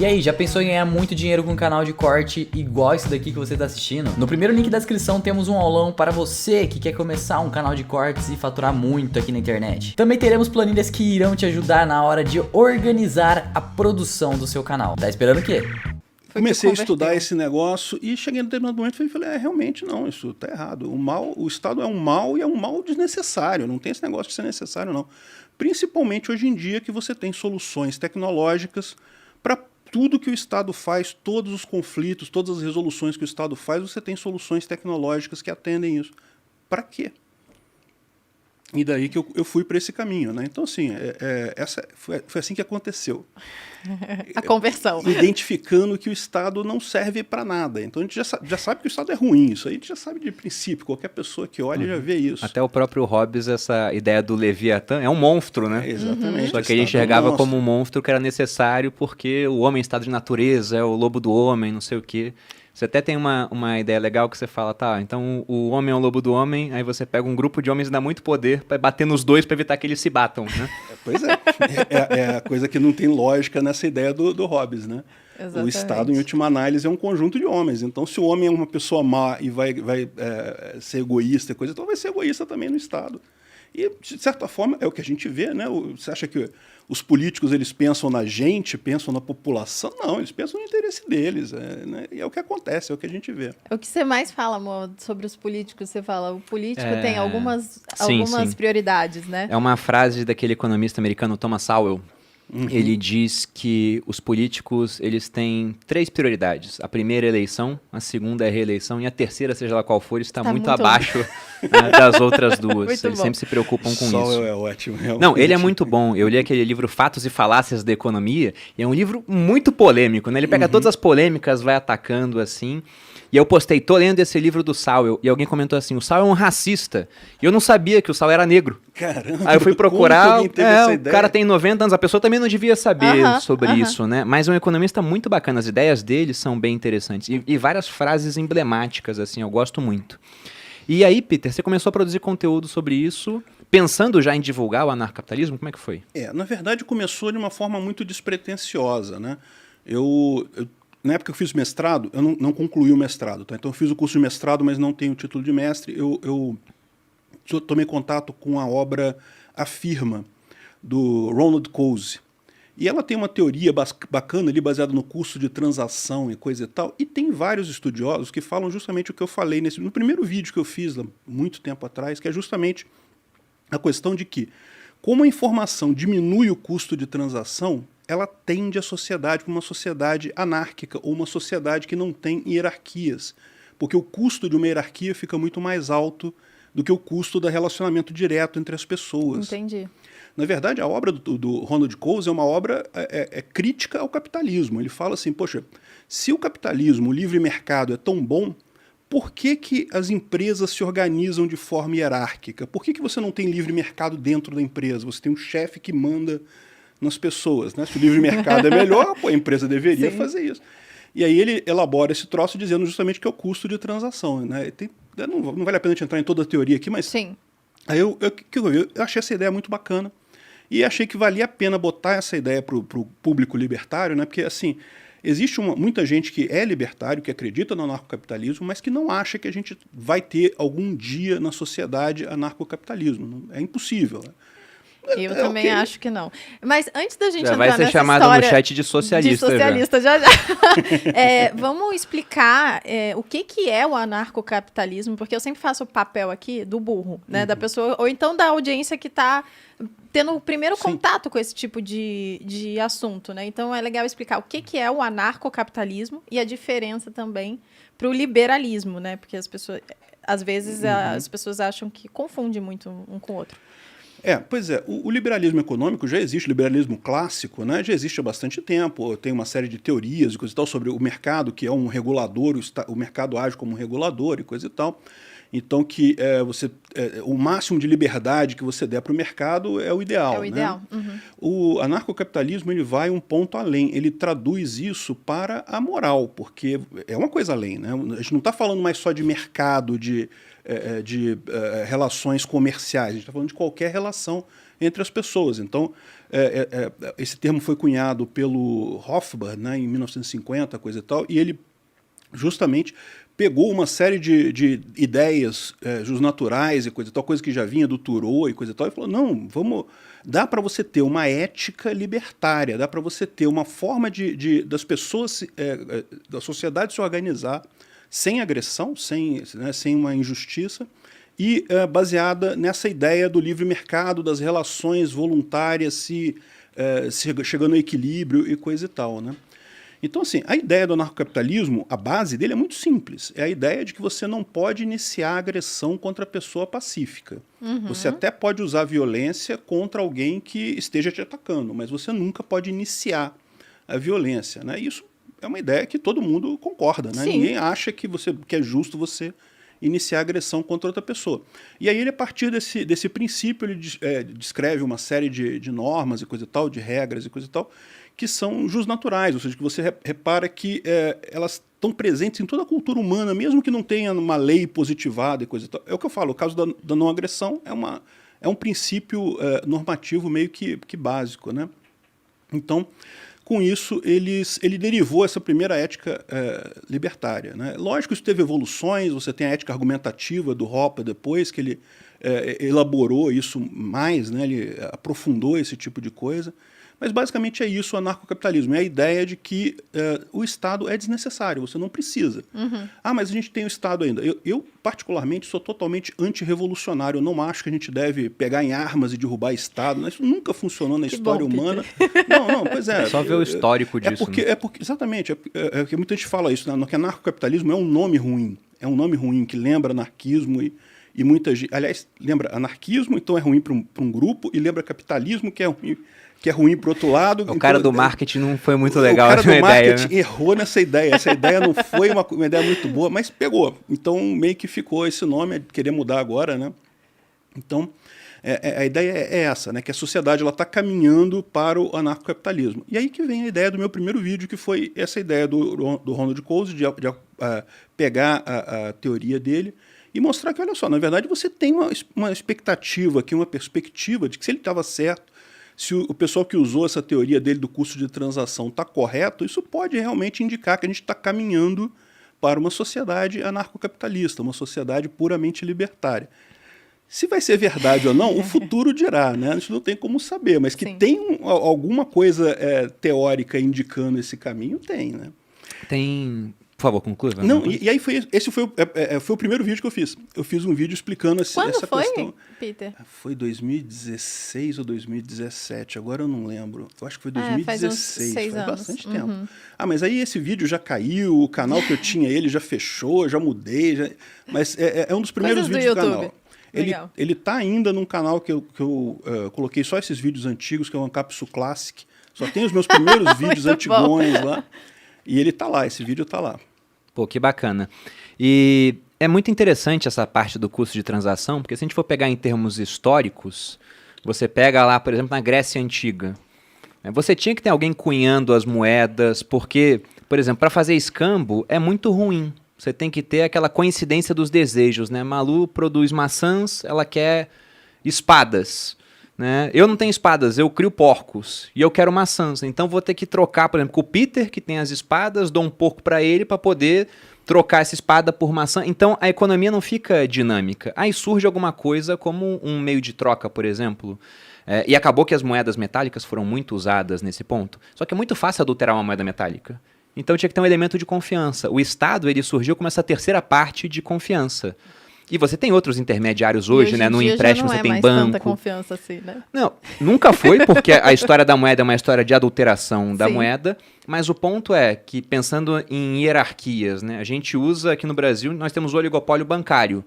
E aí, já pensou em ganhar muito dinheiro com um canal de corte igual esse daqui que você está assistindo? No primeiro link da descrição temos um aulão para você que quer começar um canal de cortes e faturar muito aqui na internet. Também teremos planilhas que irão te ajudar na hora de organizar a produção do seu canal. Tá esperando o quê? Comecei a estudar esse negócio e cheguei no determinado momento e falei, realmente não, isso tá errado. O Estado é um mal e é um mal desnecessário, não tem esse negócio de ser necessário não. Principalmente hoje em dia que você tem soluções tecnológicas para tudo que o Estado faz, todos os conflitos, todas as resoluções que o Estado faz, você tem soluções tecnológicas que atendem isso. Para quê? E daí que eu fui para esse caminho, né? Então, assim, foi assim que aconteceu. A conversão. Identificando que o Estado não serve para nada. Então, a gente já sabe que o Estado é ruim. Isso aí a gente já sabe de princípio. Qualquer pessoa que olha já vê isso. Até o próprio Hobbes, essa ideia do Leviatã, é um monstro, né? Exatamente. Só que ele enxergava como um monstro que era necessário porque o homem é estado de natureza, é o lobo do homem, não sei o quê. Você até tem uma ideia legal que você fala, tá, então o homem é o lobo do homem, aí você pega um grupo de homens e dá muito poder para bater nos dois para evitar que eles se batam, né? Pois é. É a coisa que não tem lógica nessa ideia do Hobbes, né? Exatamente. O Estado, em última análise, é um conjunto de homens. Então, se o homem é uma pessoa má e vai ser egoísta e coisa, então vai ser egoísta também no Estado. E, de certa forma, é o que a gente vê, né? Você acha que os políticos eles pensam na gente, pensam na população? Não, eles pensam no interesse deles. Né? E é o que acontece, é o que a gente vê. O que você mais fala, amor, sobre os políticos? Você fala, o político tem algumas prioridades, né? É uma frase daquele economista americano Thomas Sowell. Ele diz que os políticos eles têm 3 prioridades. A primeira é a eleição, a segunda é a reeleição e a terceira, seja lá qual for, está muito abaixo das outras duas. Eles sempre se preocupam com isso. É ótimo. Realmente. Não, ele é muito bom. Eu li aquele livro Fatos e Falácias da Economia e é um livro muito polêmico, né? Ele pega todas as polêmicas, vai atacando assim. E eu postei, tô lendo esse livro do Sowell, e alguém comentou assim, o Sowell é um racista. E eu não sabia que o Sowell era negro. Caramba, aí eu fui procurar, o cara tem 90 anos, a pessoa também não devia saber sobre isso, né? Mas é um economista muito bacana, as ideias dele são bem interessantes. E várias frases emblemáticas, assim, eu gosto muito. E aí, Peter, você começou a produzir conteúdo sobre isso, pensando já em divulgar o anarcapitalismo? Como é que foi? Na verdade, começou de uma forma muito despretensiosa, né? Na época que eu fiz mestrado, eu não concluí o mestrado, tá? Então eu fiz o curso de mestrado, mas não tenho o título de mestre. Eu tomei contato com a obra A Firma, do Ronald Coase. E ela tem uma teoria bacana ali, baseada no curso de transação e coisa e tal. E tem vários estudiosos que falam justamente o que eu falei no primeiro vídeo que eu fiz, lá, muito tempo atrás, que é justamente a questão de que, como a informação diminui o custo de transação, ela tende a sociedade para uma sociedade anárquica ou uma sociedade que não tem hierarquias, porque o custo de uma hierarquia fica muito mais alto do que o custo do relacionamento direto entre as pessoas. Entendi. Na verdade, a obra do Ronald Coase é uma obra crítica ao capitalismo. Ele fala assim, poxa, se o capitalismo, o livre mercado é tão bom, por que as empresas se organizam de forma hierárquica? Por que você não tem livre mercado dentro da empresa? Você tem um chefe que manda nas pessoas, né? Se o livre mercado é melhor, a empresa deveria fazer isso. E aí ele elabora esse troço dizendo justamente que é o custo de transação, né? Não vale a pena a gente entrar em toda a teoria aqui, mas aí eu achei essa ideia muito bacana e achei que valia a pena botar essa ideia para o público libertário, né? Porque assim, existe muita gente que é libertário, que acredita no anarcocapitalismo, mas que não acha que a gente vai ter algum dia na sociedade anarcocapitalismo. É impossível, né? Eu também acho que não. Mas antes da gente já entrar vai ser nessa chamado história no chat de socialista. De socialista já. Vamos explicar o que é o anarcocapitalismo, porque eu sempre faço o papel aqui do burro, né? Da pessoa, ou então da audiência que está tendo o primeiro contato com esse tipo de assunto, né? Então é legal explicar o que é o anarcocapitalismo e a diferença também para o liberalismo, né? Porque as pessoas, às vezes, as pessoas acham que confundem muito um com o outro. Pois é, o liberalismo econômico já existe, o liberalismo clássico, né, já existe há bastante tempo, tem uma série de teorias e coisa e tal sobre o mercado, que é um regulador, o mercado age como um regulador e coisa e tal. Então, que o máximo de liberdade que você der para o mercado é o ideal. É o ideal. Né? O anarcocapitalismo ele vai um ponto além, ele traduz isso para a moral, porque é uma coisa além. Né? A gente não está falando mais só de mercado, de relações comerciais, a gente está falando de qualquer relação entre as pessoas. Então, esse termo foi cunhado pelo Rothbard, né, em 1950, coisa e tal, e ele justamente pegou uma série de ideias jusnaturais e coisa e tal, coisa que já vinha do Thoreau e coisa e tal, e falou, não, dá para você ter uma ética libertária, dá para você ter uma forma das pessoas, da sociedade se organizar sem agressão, sem uma injustiça, e baseada nessa ideia do livre mercado, das relações voluntárias chegando ao equilíbrio e coisa e tal, né? Então, assim, a ideia do anarcocapitalismo, a base dele é muito simples. É a ideia de que você não pode iniciar agressão contra a pessoa pacífica. Uhum. Você até pode usar violência contra alguém que esteja te atacando, mas você nunca pode iniciar a violência, né? Isso é uma ideia que todo mundo concorda, né? Ninguém acha que é justo você iniciar agressão contra outra pessoa. E aí ele, a partir desse princípio, ele descreve uma série de normas e coisa e tal, de regras e coisa e tal, que são jusnaturais, ou seja, que você repara que elas estão presentes em toda a cultura humana, mesmo que não tenha uma lei positivada e coisa e tal. É o que eu falo, o caso da não agressão é um princípio normativo meio que básico, né? Então, com isso, ele derivou essa primeira ética libertária, né? Lógico, isso teve evoluções, você tem a ética argumentativa do Hoppe depois, que ele elaborou isso mais, né? Ele aprofundou esse tipo de coisa. Mas basicamente é isso o anarcocapitalismo, é a ideia de que o Estado é desnecessário, você não precisa. Uhum. Ah, mas a gente tem o Estado ainda. Eu particularmente, sou totalmente antirrevolucionário, eu não acho que a gente deve pegar em armas e derrubar Estado, isso nunca funcionou na história humana. Não, pois é. Só ver o histórico disso. Exatamente, porque muita gente fala isso, né, que anarcocapitalismo é um nome ruim, que lembra anarquismo e muita gente... Aliás, lembra anarquismo, então é ruim para um grupo, e lembra capitalismo, que é ruim para o outro lado. O cara do marketing não foi muito legal. O cara do marketing errou nessa ideia. Essa ideia não foi uma ideia muito boa, mas pegou. Então, meio que ficou esse nome, querer mudar agora, né? Então, a ideia é essa, né? Que a sociedade está caminhando para o anarcocapitalismo. E aí que vem a ideia do meu primeiro vídeo, que foi essa ideia do Ronald Coase, de pegar a teoria dele e mostrar que, olha só, na verdade você tem uma expectativa aqui, uma perspectiva de que se ele estava certo, se o pessoal que usou essa teoria dele do custo de transação está correto, isso pode realmente indicar que a gente está caminhando para uma sociedade anarcocapitalista, uma sociedade puramente libertária. Se vai ser verdade ou não, o futuro dirá, né? A gente não tem como saber, mas que tem alguma coisa teórica indicando esse caminho, tem, né? Tem... Por favor, conclua. Não, e aí esse foi o primeiro vídeo que eu fiz. Eu fiz um vídeo explicando essa questão. Quando foi, Peter? Foi 2016 ou 2017, agora eu não lembro. Eu acho que foi 2016, faz bastante tempo. Ah, mas aí esse vídeo já caiu, o canal que eu tinha já fechou, já mudei, mas é um dos primeiros vídeos do canal. Ele tá ainda num canal que eu coloquei só esses vídeos antigos, que é o Ancapsu Classic. Só tem os meus primeiros vídeos antigões lá. E ele tá lá, esse vídeo tá lá. Pô, que bacana. E é muito interessante essa parte do custo de transação, porque se a gente for pegar em termos históricos, você pega lá, por exemplo, na Grécia Antiga. Você tinha que ter alguém cunhando as moedas, porque, por exemplo, para fazer escambo é muito ruim. Você tem que ter aquela coincidência dos desejos, né? Malu produz maçãs, ela quer espadas. Né? Eu não tenho espadas, eu crio porcos e eu quero maçãs, então vou ter que trocar, por exemplo, com o Peter, que tem as espadas, dou um porco para ele para poder trocar essa espada por maçã. Então a economia não fica dinâmica. Aí surge alguma coisa como um meio de troca, por exemplo. E acabou que as moedas metálicas foram muito usadas nesse ponto. Só que é muito fácil adulterar uma moeda metálica. Então tinha que ter um elemento de confiança. O Estado ele surgiu como essa terceira parte de confiança. E você tem outros intermediários hoje, né? No empréstimo você tem banco. Tanta confiança assim, né? Não, nunca foi, porque a história da moeda é uma história de adulteração da moeda. Mas o ponto é que, pensando em hierarquias, né? A gente usa aqui no Brasil, nós temos o oligopólio bancário.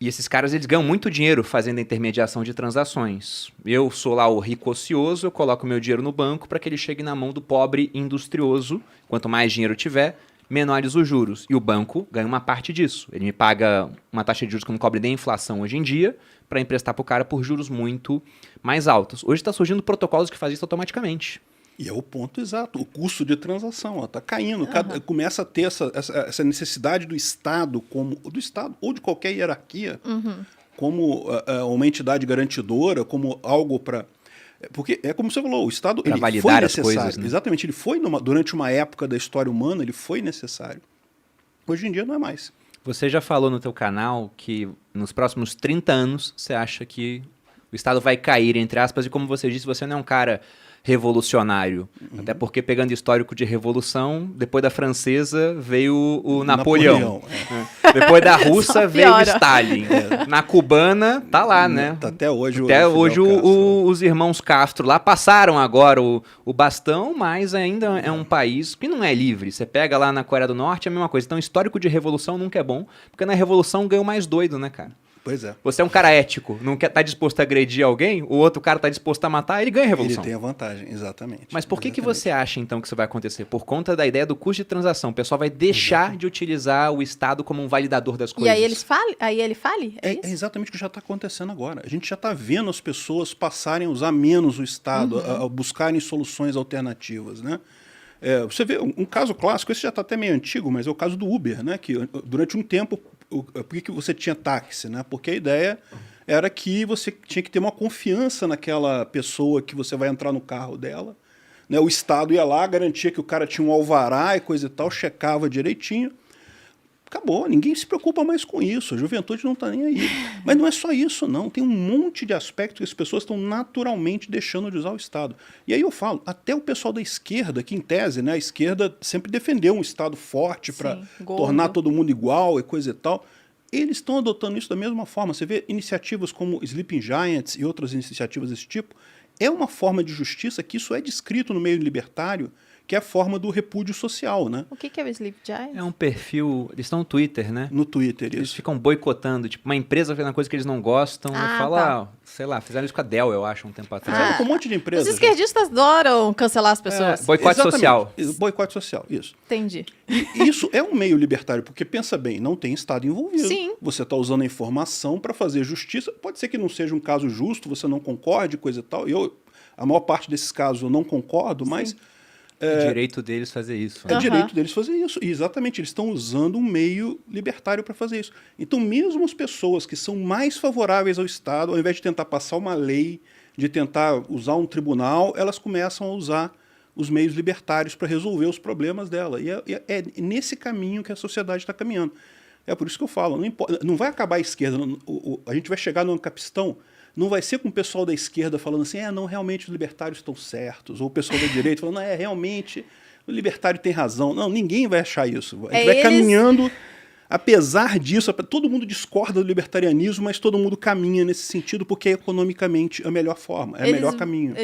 E esses caras, eles ganham muito dinheiro fazendo a intermediação de transações. Eu sou lá o rico ocioso, eu coloco meu dinheiro no banco para que ele chegue na mão do pobre industrioso. Quanto mais dinheiro tiver, menores os juros. E o banco ganha uma parte disso. Ele me paga uma taxa de juros que não cobre nem a inflação hoje em dia para emprestar para o cara por juros muito mais altos. Hoje está surgindo protocolos que fazem isso automaticamente. E é o ponto exato. O custo de transação está caindo. Começa a ter essa necessidade do Estado, do Estado ou de qualquer hierarquia, como uma entidade garantidora, como algo para... Porque é como você falou, o Estado ele foi necessário. Coisas, né? Exatamente, ele foi durante uma época da história humana, ele foi necessário. Hoje em dia não é mais. Você já falou no teu canal que nos próximos 30 anos você acha que o Estado vai cair, entre aspas, e como você disse, você não é um cara revolucionário. Até porque, pegando histórico de revolução, depois da francesa veio o Napoleão. Depois da russa veio o Stalin. Na cubana, tá lá, né? Até hoje os irmãos Castro lá passaram agora o bastão, mas ainda é um país que não é livre. Você pega lá na Coreia do Norte, é a mesma coisa. Então, histórico de revolução nunca é bom, porque na revolução ganha o mais doido, né, cara? Pois é. Você é um cara ético, não tá disposto a agredir alguém, o outro cara tá disposto a matar, ele ganha a revolução. Ele tem a vantagem, exatamente. Mas por que você acha, então, que isso vai acontecer? Por conta da ideia do custo de transação. O pessoal vai deixar de utilizar o Estado como um validador das coisas. E aí ele fale? É exatamente o que já está acontecendo agora. A gente já está vendo as pessoas passarem a usar menos o Estado, a buscarem soluções alternativas, né? Você vê um caso clássico, esse já está até meio antigo, mas é o caso do Uber, né? Que durante um tempo, por que você tinha táxi, né? Porque a ideia era que você tinha que ter uma confiança naquela pessoa que você vai entrar no carro dela, né? O Estado ia lá, garantia que o cara tinha um alvará e coisa e tal, checava direitinho. Acabou, ninguém se preocupa mais com isso, a juventude não está nem aí. Mas não é só isso, não. Tem um monte de aspectos que as pessoas estão naturalmente deixando de usar o Estado. E aí eu falo, até o pessoal da esquerda, que em tese, né, a esquerda sempre defendeu um Estado forte para tornar todo mundo igual e coisa e tal, eles estão adotando isso da mesma forma. Você vê iniciativas como Sleeping Giants e outras iniciativas desse tipo, é uma forma de justiça que isso é descrito no meio libertário, que é a forma do repúdio social, né? O que é o Sleep Giants? É um perfil... Eles estão no Twitter, né? No Twitter, eles ficam boicotando. Tipo, uma empresa fazendo coisa que eles não gostam. Sei lá, fizeram isso com a Dell, eu acho, um tempo atrás. Fizeram com um monte de empresas. Os esquerdistas adoram cancelar as pessoas. Boicote social. Boicote social, isso. Entendi. E isso é um meio libertário, porque, pensa bem, não tem Estado envolvido. Sim. Você está usando a informação para fazer justiça. Pode ser que não seja um caso justo, você não concorde, coisa e tal. A maior parte desses casos eu não concordo, mas... É direito deles fazer isso. É direito deles fazer isso. E exatamente, eles estão usando um meio libertário para fazer isso. Então, mesmo as pessoas que são mais favoráveis ao Estado, ao invés de tentar passar uma lei, de tentar usar um tribunal, elas começam a usar os meios libertários para resolver os problemas dela. E é nesse caminho que a sociedade está caminhando. É por isso que eu falo, não vai acabar a esquerda, a gente vai chegar no Capistão, não vai ser com o pessoal da esquerda falando assim, não, realmente os libertários estão certos, ou o pessoal da direita falando, não, realmente o libertário tem razão. Não, ninguém vai achar isso. A gente vai caminhando, apesar disso, todo mundo discorda do libertarianismo, mas todo mundo caminha nesse sentido porque é economicamente a melhor forma, é o melhor caminho.